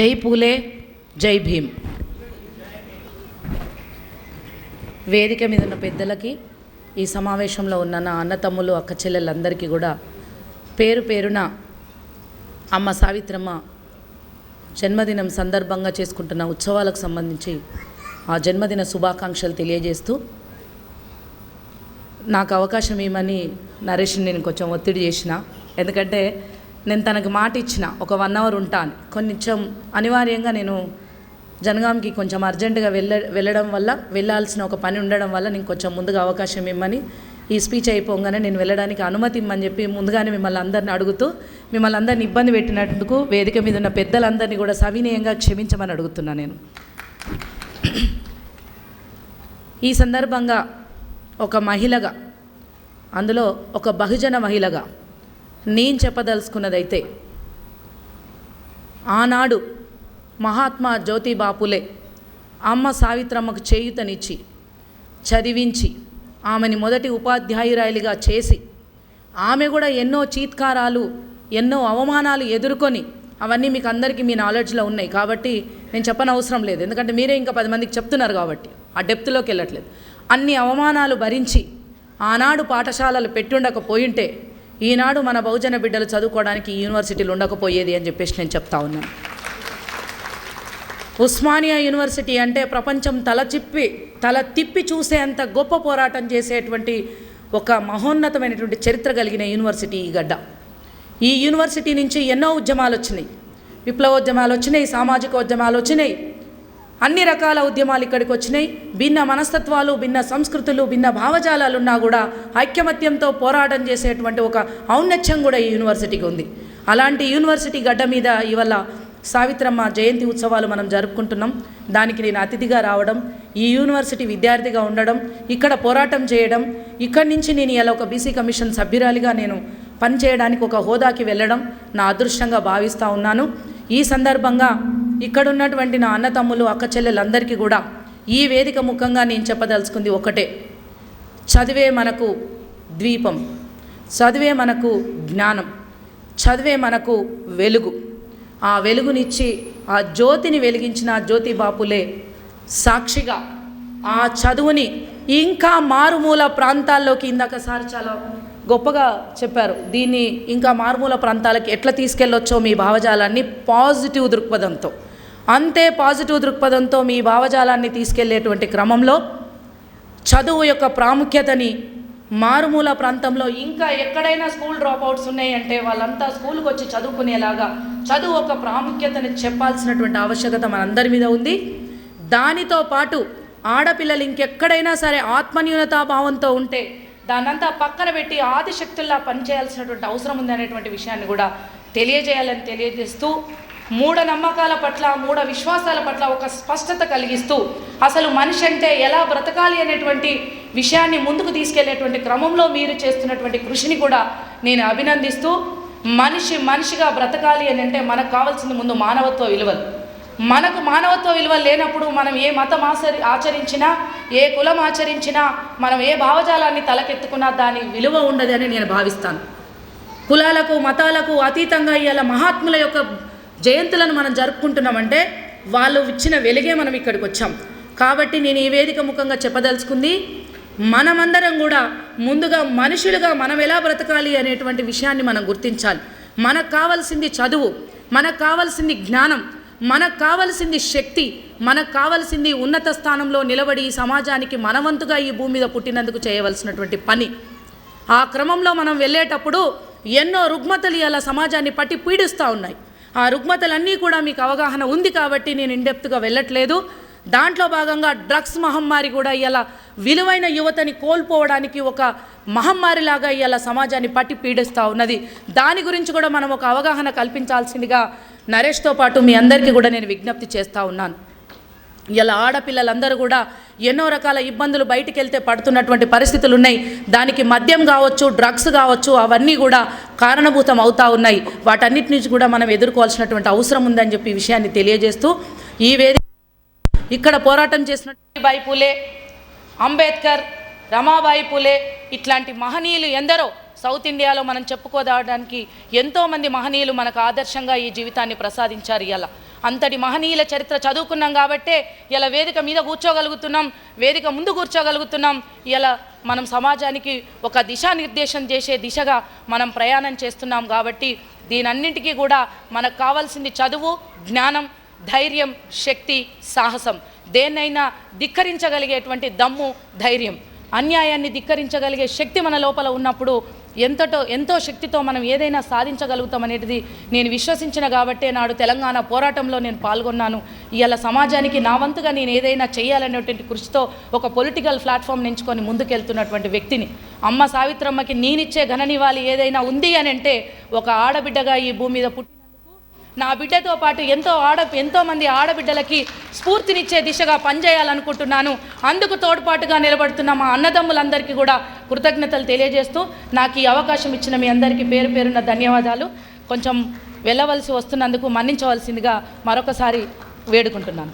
జై పూలే జై భీమ్. వేదిక మీద ఉన్న పెద్దలకి, ఈ సమావేశంలో ఉన్న నా అన్నతమ్ములు అక్క చెల్లెళ్ళందరికీ కూడా పేరు పేరున అమ్మ సావిత్రమ్మ జన్మదినం సందర్భంగా చేసుకుంటున్న ఉత్సవాలకు సంబంధించి ఆ జన్మదిన శుభాకాంక్షలు తెలియజేస్తూ, నాకు అవకాశం ఇవ్వమని నరేష్ని నేను కొంచెం ఒత్తిడి చేసిన. ఎందుకంటే నేను తనకు మాట ఇచ్చిన ఒక 1 అవర్ ఉంటాను. కొంచెం అనివార్యంగా నేను జనగాంకి కొంచెం అర్జెంటుగా వెళ్ళడం వల్ల, వెళ్ళాల్సిన ఒక పని ఉండడం వల్ల నేను కొంచెం ముందుగా అవకాశం ఇవ్వమని, ఈ స్పీచ్ అయిపోగానే నేను వెళ్ళడానికి అనుమతి ఇమ్మని చెప్పి ముందుగానే మిమ్మల్ని అందరిని అడుగుతూ, మిమ్మల్ని అందరిని ఇబ్బంది పెట్టినందుకు వేదిక మీద ఉన్న పెద్దలందరినీ కూడా సవినయంగా క్షమించమని అడుగుతున్నా. నేను ఈ సందర్భంగా ఒక మహిళగా, అందులో ఒక బహుజన మహిళగా నేను చెప్పదలుచుకున్నదైతే, ఆనాడు మహాత్మా జ్యోతిబా పూలే అమ్మ సావిత్రమ్మకు చేయూతనిచ్చి, చదివించి, ఆమెని మొదటి ఉపాధ్యాయురాలిగా చేసి, ఆమె కూడా ఎన్నో చీత్కారాలు, ఎన్నో అవమానాలు ఎదుర్కొని, అవన్నీ మీకు అందరికీ మీ నాలెడ్జ్లో ఉన్నాయి కాబట్టి నేను చెప్పనవసరం లేదు. ఎందుకంటే మీరే ఇంకా 10 మందికి చెప్తున్నారు కాబట్టి ఆ డెప్త్లోకి వెళ్ళట్లేదు. అన్ని అవమానాలు భరించి ఆనాడు పాఠశాలలు పెట్టుండకపోయింటే ఈనాడు మన బహుజన బిడ్డలు చదువుకోవడానికి ఈ యూనివర్సిటీలు ఉండకపోయేది అని చెప్పేసి నేను చెప్తా ఉన్నాను. ఉస్మానియా యూనివర్సిటీ అంటే ప్రపంచం తల తిప్పి చూసేంత గొప్ప పోరాటం చేసేటువంటి ఒక మహోన్నతమైనటువంటి చరిత్ర కలిగిన యూనివర్సిటీ ఈ గడ్డ. ఈ యూనివర్సిటీ నుంచి ఎన్నో ఉద్యమాలు వచ్చినాయి, విప్లవోద్యమాలు వచ్చినాయి, సామాజిక ఉద్యమాలు వచ్చినాయి, అన్ని రకాల ఉద్యమాలు ఇక్కడికి వచ్చినాయి. భిన్న మనస్తత్వాలు, భిన్న సంస్కృతులు, భిన్న భావజాలాలు ఉన్నా కూడా ఐక్యమత్యంతో పోరాటం చేసేటువంటి ఒక ఔన్నత్యం కూడా ఈ యూనివర్సిటీకి ఉంది. అలాంటి యూనివర్సిటీ గడ్డ మీద ఇవాళ సావిత్రమ్మ జయంతి ఉత్సవాలు మనం జరుపుకుంటున్నాం. దానికి నేను అతిథిగా రావడం, ఈ యూనివర్సిటీ విద్యార్థిగా ఉండడం, ఇక్కడ పోరాటం చేయడం, ఇక్కడి నుంచి నేను ఇలా ఒక బీసీ కమిషన్ సభ్యురాలిగా నేను పనిచేయడానికి ఒక హోదాకి వెళ్ళడం నా అదృష్టంగా భావిస్తూ ఉన్నాను. ఈ సందర్భంగా ఇక్కడ ఉన్నటువంటి నా అన్నతమ్ములు అక్క చెల్లెలందరికీ కూడా ఈ వేదిక ముఖంగా నేను చెప్పదలుచుకుంది ఒకటే: చదివే మనకు ద్వీపం, చదివే మనకు జ్ఞానం, చదివే మనకు వెలుగు. ఆ వెలుగునిచ్చి ఆ జ్యోతిని వెలిగించిన జ్యోతిబా పూలే సాక్షిగా ఆ చదువుని ఇంకా మారుమూల ప్రాంతాల్లోకి, ఇందాక సార్ చాలా గొప్పగా చెప్పారు, దీన్ని ఇంకా మారుమూల ప్రాంతాలకి ఎట్లా తీసుకెళ్ళొచ్చో మీ భావజాలాన్ని పాజిటివ్ దృక్పథంతో, అంతే పాజిటివ్ దృక్పథంతో మీ భావజాలాన్ని తీసుకెళ్లేటువంటి క్రమంలో చదువు యొక్క ప్రాముఖ్యతని మారుమూల ప్రాంతంలో ఇంకా ఎక్కడైనా స్కూల్ డ్రాప్అవుట్స్ ఉన్నాయంటే వాళ్ళంతా స్కూల్కి వచ్చి చదువుకునేలాగా చదువు ఒక ప్రాముఖ్యతని చెప్పాల్సినటువంటి ఆవశ్యకత మనందరి మీద ఉంది. దానితో పాటు ఆడపిల్లలు ఇంకెక్కడైనా సరే ఆత్మన్యూనతాభావంతో ఉంటే దాన్నంతా పక్కన పెట్టి ఆదిశక్తుల్లా పనిచేయాల్సినటువంటి అవసరం ఉంది అనేటువంటి విషయాన్ని కూడా తెలియజేయాలని తెలియజేస్తూ, మూఢనమ్మకాల పట్ల, మూఢ విశ్వాసాల పట్ల ఒక స్పష్టత కలిగిస్తూ, అసలు మనిషి అంటే ఎలా బ్రతకాలి అనేటువంటి విషయాన్ని ముందుకు తీసుకెళ్లేటువంటి క్రమంలో మీరు చేస్తున్నటువంటి కృషిని కూడా నేను అభినందిస్తూ, మనిషిగా బ్రతకాలి అని అంటే మనకు కావాల్సింది ముందు మానవత్వ విలువలు. మనకు మానవత్వ విలువలు లేనప్పుడు మనం ఏ మతం ఆచరించినా, ఏ కులం ఆచరించినా, మనం ఏ భావజాలాన్ని తలకెత్తుకున్నా దాని విలువ ఉండదు అని నేను భావిస్తాను. కులాలకు మతాలకు అతీతంగా ఇవాళ మహాత్ముల యొక్క జయంతులను మనం జరుపుకుంటున్నామంటే వాళ్ళు ఇచ్చిన వెలుగే మనం ఇక్కడికి వచ్చాం. కాబట్టి నేను ఈ వేదిక ముఖంగా చెప్పదలుచుకుంది, మనమందరం కూడా ముందుగా మనుషులుగా మనం ఎలా బ్రతకాలి అనేటువంటి విషయాన్ని మనం గుర్తించాలి. మనకు కావాల్సింది చదువు, మనకు కావాల్సింది జ్ఞానం, మనకు కావాల్సింది శక్తి, మనకు కావాల్సింది ఉన్నత స్థానంలో నిలబడి ఈ సమాజానికి మనవంతుగా ఈ భూమి మీద పుట్టినందుకు చేయవలసినటువంటి పని. ఆ క్రమంలో మనం వెళ్ళేటప్పుడు ఎన్నో రుగ్మతలు ఇలా సమాజాన్ని పట్టి పీడిస్తూ ఉన్నాయి. ఆ రుగ్మతలన్నీ కూడా మీకు అవగాహన ఉంది కాబట్టి నేను ఇన్డెప్త్గా వెళ్ళట్లేదు. దాంట్లో భాగంగా డ్రగ్స్ మహమ్మారి కూడా ఇలా విలువైన యువతని కోల్పోవడానికి ఒక మహమ్మారిలాగా ఇలా సమాజాన్ని పట్టి పీడిస్తూ ఉన్నది. దాని గురించి కూడా మనం ఒక అవగాహన కల్పించాల్సిందిగా నరేష్తో పాటు మీ అందరికీ కూడా నేను విజ్ఞప్తి చేస్తూ ఉన్నాను. ఇలా ఆడపిల్లలందరూ కూడా ఎన్నో రకాల ఇబ్బందులు బయటికి వెళ్తే పడుతున్నటువంటి పరిస్థితులు ఉన్నాయి. దానికి మద్యం కావచ్చు, డ్రగ్స్ కావచ్చు, అవన్నీ కూడా కారణభూతం అవుతూ ఉన్నాయి. వాటన్నిటి నుంచి కూడా మనం ఎదుర్కోవాల్సినటువంటి అవసరం ఉందని చెప్పి ఈ విషయాన్ని తెలియజేస్తూ, ఈ వేదిక ఇక్కడ పోరాటం చేసినటువంటి బాయి పూలే, అంబేద్కర్, రమాబాయి పూలే ఇట్లాంటి మహనీయులు ఎందరో సౌత్ ఇండియాలో మనం చెప్పుకోదానికి ఎంతోమంది మహనీయులు మనకు ఆదర్శంగా ఈ జీవితాన్ని ప్రసాదించారు. ఇలా అంతటి మహనీయుల చరిత్ర చదువుకున్నాం కాబట్టే ఇలా వేదిక మీద కూర్చోగలుగుతున్నాం, వేదిక ముందు కూర్చోగలుగుతున్నాం. ఇలా మనం సమాజానికి ఒక దిశానిర్దేశం చేసే దిశగా మనం ప్రయాణం చేస్తున్నాం. కాబట్టి దీనన్నింటికీ కూడా మనకు కావాల్సింది చదువు, జ్ఞానం, ధైర్యం, శక్తి, సాహసం. దేన్నైనా ధిక్కరించగలిగేటువంటి దమ్ము, ధైర్యం, అన్యాయాన్ని ధిక్కరించగలిగే శక్తి మన లోపల ఉన్నప్పుడు ఎంతో శక్తితో మనం ఏదైనా సాధించగలుగుతాం అనేది నేను విశ్వసించిన కాబట్టే నాడు తెలంగాణ పోరాటంలో నేను పాల్గొన్నాను. ఇవాళ సమాజానికి నా వంతుగా నేను ఏదైనా చేయాలనేటువంటి కృషితో ఒక పొలిటికల్ ప్లాట్ఫామ్ ఎంచుకొని ముందుకెళ్తున్నటువంటి వ్యక్తిని. అమ్మ సావిత్రమ్మకి నేనిచ్చే ఘననివాళి ఏదైనా ఉంది అని అంటే ఒక ఆడబిడ్డగా ఈ భూమి మీద పుట్టినందుకు నా బిడ్డతో పాటు ఎంతోమంది ఆడబిడ్డలకి స్ఫూర్తినిచ్చే దిశగా పనిచేయాలనుకుంటున్నాను. అందుకు తోడ్పాటుగా నిలబడుతున్న మా అన్నదమ్ములందరికీ కూడా కృతజ్ఞతలు తెలియజేస్తూ నాకు ఈ అవకాశం ఇచ్చిన మీ అందరికీ పేరు పేరున ధన్యవాదాలు. కొంచెం వెళ్ళవలసి వస్తున్నందుకు మన్నించవలసిందిగా మరొకసారి వేడుకుంటున్నాను.